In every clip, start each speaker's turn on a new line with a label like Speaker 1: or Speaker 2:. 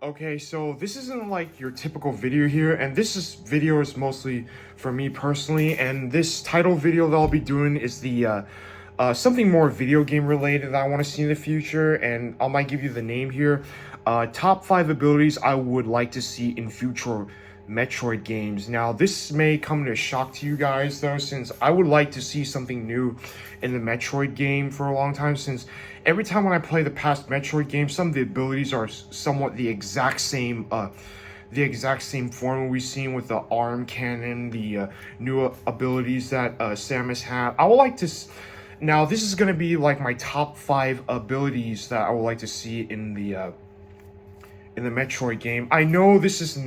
Speaker 1: Okay, so this isn't like your typical video here, and video is mostly for me personally, and this title video that I'll be doing is the something more video game related that I want to see in the future, and I might give you the name here. Top 5 abilities I would like to see in future Metroid games. Now, this may come to a shock to you guys though, since I would like to see something new in the Metroid game for a long time, since every time when I play the past Metroid games, some of the abilities are somewhat the exact same form we've seen with the arm cannon, the new abilities that Samus had. I would like to now this is going to be like my top 5 abilities that I would like to see in the Metroid game. I know this is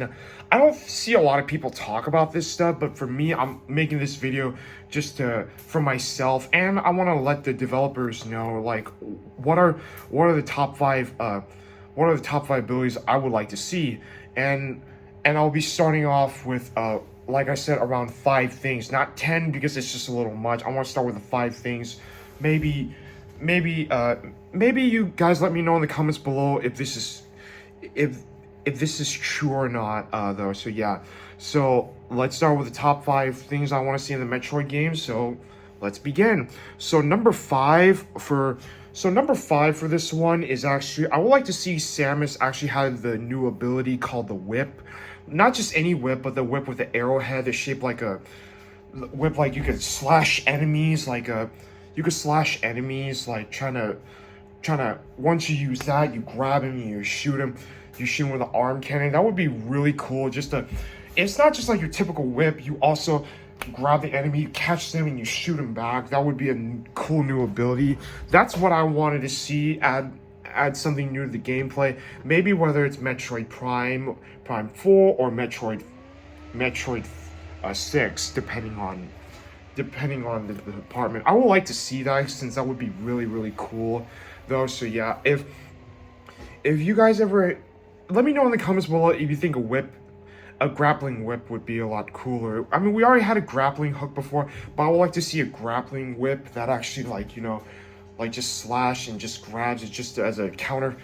Speaker 1: I don't see a lot of people talk about this stuff, but for me, I'm making this video just for myself, and I want to let the developers know like what are the top 5 abilities I would like to see, and I'll be starting off with like I said, around 5 things, not 10 because it's just a little much. I want to start with the 5 things. Maybe you guys let me know in the comments below if this is true or not, though. So yeah, so let's start with the top 5 things I want to see in the Metroid game. So let's begin. So number 5 for this one is actually, I would like to see Samus actually have the new ability called the whip. Not just any whip, but the whip with the arrowhead that's shaped like a whip, like you could slash enemies, like trying to, once you use that, you grab him and you shoot him with an arm cannon. That would be really cool. It's not just like your typical whip. You also grab the enemy, you catch them, and you shoot them back. That would be a cool new ability. That's what I wanted to see. Add something new to the gameplay. Maybe whether it's Metroid Prime 4 or Metroid 6, depending on the department. I would like to see that, since that would be really cool though. So yeah, if you guys ever, let me know in the comments below if you think a grappling whip would be a lot cooler. I mean, we already had a grappling hook before, but I would like to see a grappling whip that actually, like, you know, like just slash and just grabs it just as a counter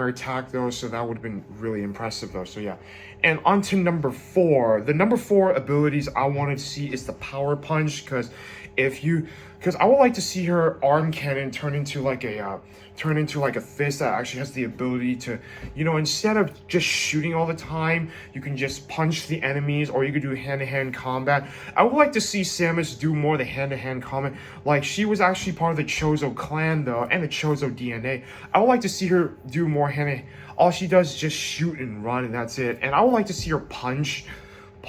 Speaker 1: attack though. So that would have been really impressive though. So yeah, and on to number 4. The number 4 abilities I wanted to see is the power punch, because I would like to see her arm cannon turn into like a fist that actually has the ability to, you know, instead of just shooting all the time, you can just punch the enemies, or you could do hand-to-hand combat. I would like to see Samus do more of the hand-to-hand combat. Like, she was actually part of the Chozo clan though, and the Chozo DNA. I would like to see her do more hand-to-hand. All she does is just shoot and run, and that's it. And I would like to see her punch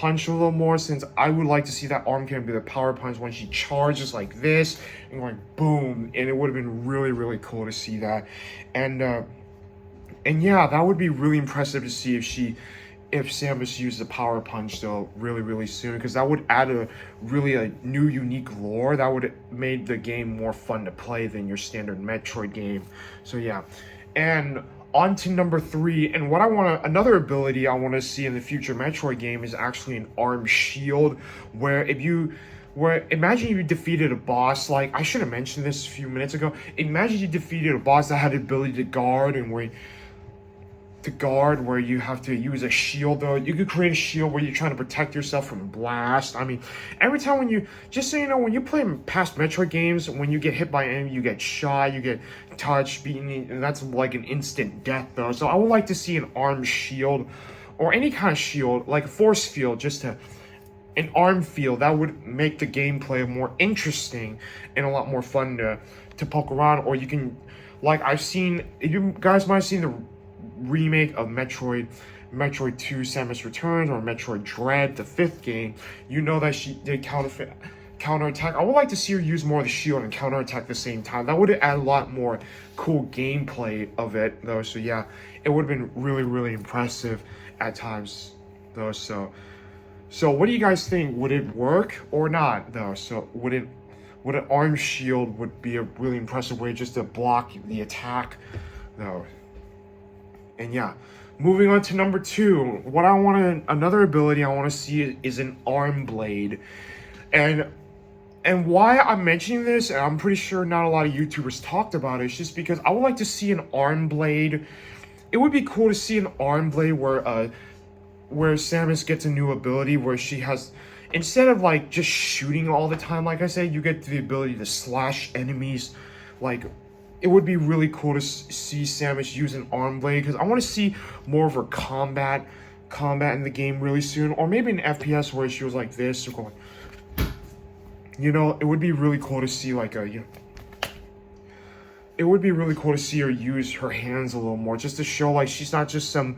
Speaker 1: a little more, since I would like to see that arm cannon be the power punch when she charges like this and going boom, and it would have been really cool to see that. And yeah, that would be really impressive to see if Samus used the power punch though really soon, because that would add a new unique lore that would made the game more fun to play than your standard Metroid game. So yeah, and on to number 3, and another ability I want to see in the future Metroid game is actually an arm shield, where imagine you defeated a boss, like, I should have mentioned this a few minutes ago. Imagine you defeated a boss that had the ability to guard, and where you have to use a shield though. You could create a shield where you're trying to protect yourself from a blast. I mean, every time when you play past Metroid games, when you get hit by an enemy, you get shot, you get touched, beaten, and that's like an instant death though. So I would like to see an arm shield, or any kind of shield, like a force field, an arm field that would make the gameplay more interesting and a lot more fun to poke around. Or you can, like, you guys might have seen the remake of Metroid 2 Samus Returns, or Metroid Dread, the 5th game. You know that she did counterattack. I would like to see her use more of the shield and counterattack at the same time. That would add a lot more cool gameplay of it though. So yeah, it would have been really impressive at times though. So what do you guys think? Would it work or not though? So would an arm shield would be a really impressive way just to block the attack though. And yeah, moving on to number 2, another ability I want to see is an arm blade. And why I'm mentioning this, and I'm pretty sure not a lot of YouTubers talked about it, is just because I would like to see an arm blade it would be cool to see an arm blade where Samus gets a new ability where she has, instead of like just shooting all the time, like I said, you get the ability to slash enemies. Like, it would be really cool to see Samus use an arm blade, because I want to see more of her combat in the game really soon, or maybe an FPS where she was like this or going, you know, it would be really cool to see like a, you know, it would be really cool to see her use her hands a little more, just to show like she's not just some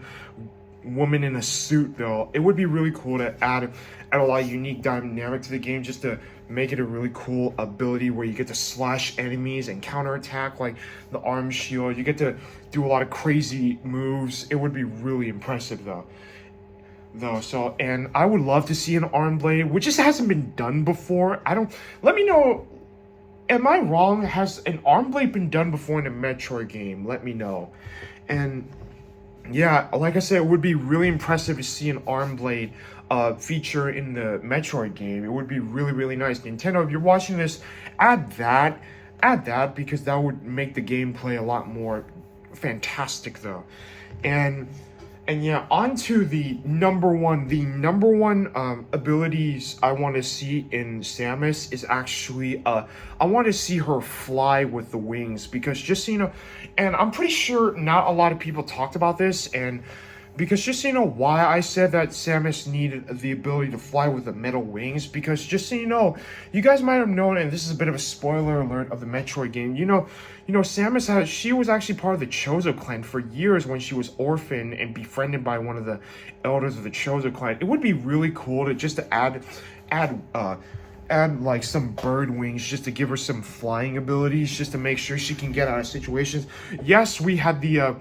Speaker 1: woman in a suit though. It would be really cool to add a lot of unique dynamic to the game, just to make it a really cool ability where you get to slash enemies and counterattack, like the arm shield. You get to do a lot of crazy moves. It would be really impressive though. So, and I would love to see an arm blade, which just hasn't been done before. Let me know, am I wrong? Has an arm blade been done before in a Metroid game? Let me know. And yeah, like I said, it would be really impressive to see an arm blade feature in the Metroid game. It would be really, really nice. Nintendo, if you're watching this, add that, because that would make the gameplay a lot more fantastic though. And yeah, on to the number one abilities I want to see in Samus is actually, I want to see her fly with the wings, because just so you know, and I'm pretty sure not a lot of people talked about this, and because just so you know why I said that Samus needed the ability to fly with the metal wings, because just so you know, you guys might have known, and this is a bit of a spoiler alert of the Metroid game, you know, Samus she was actually part of the Chozo clan for years when she was orphaned and befriended by one of the elders of the Chozo clan. It would be really cool to just to add like some bird wings, just to give her some flying abilities, just to make sure she can get out of situations. Yes, we had the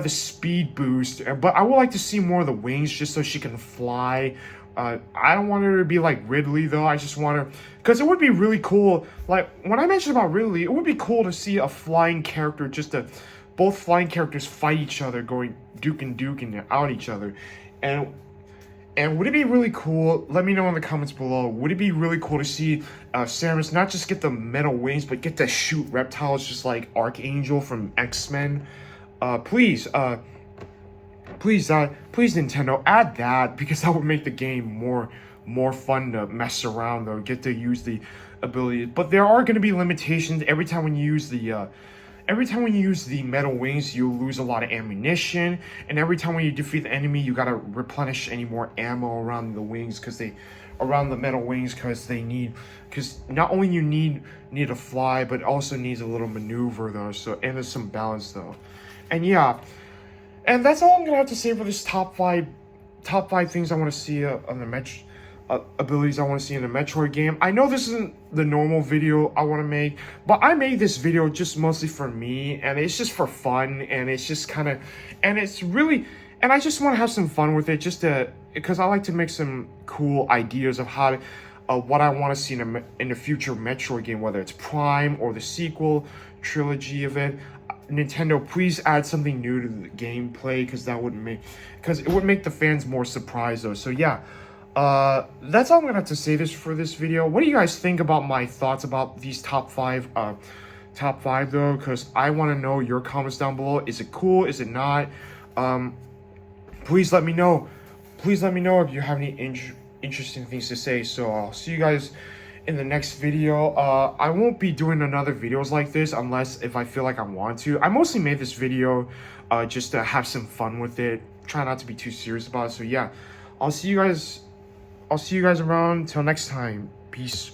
Speaker 1: speed boost, but I would like to see more of the wings, just so she can fly. I don't want her to be like Ridley though. I just want her, because it would be really cool. Like when I mentioned about Ridley, it would be cool to see a flying character, both flying characters fight each other, going duke and out each other. And would it be really cool? Let me know in the comments below. Would it be really cool to see Samus not just get the metal wings, but get to shoot reptiles just like Archangel from X-Men? Please, Nintendo, add that, because that would make the game more fun to mess around though. Get to use the ability, but there are going to be limitations. Every time when you use the metal wings, you lose a lot of ammunition, and every time when you defeat the enemy, you gotta replenish any more ammo around the wings, because not only you need to fly, but also needs a little maneuver though. So, and there's some balance though. And yeah, and that's all I'm gonna have to say for this top five things I want to see on the abilities I want to see in a Metroid game. I know this isn't the normal video I want to make, but I made this video just mostly for me, and it's just for fun, and it's just kind of, and it's really, and I just want to have some fun with it, because I like to make some cool ideas of how to, what I want to see in a future Metroid game, whether it's Prime or the sequel trilogy of it. Nintendo, please add something new to the gameplay, because it would make the fans more surprised though. So yeah, that's all I'm gonna have to say for this video. What do you guys think about my thoughts about these top five though? Because I want to know your comments down below. Is it cool? Is it not? Please let me know. Please let me know if you have any interesting things to say. So I'll see you guys in the next video. I won't be doing another videos like this unless if I feel like I want to. I mostly made this video just to have some fun with it. Try not to be too serious about it. So yeah, I'll see you guys around. Till next time. Peace.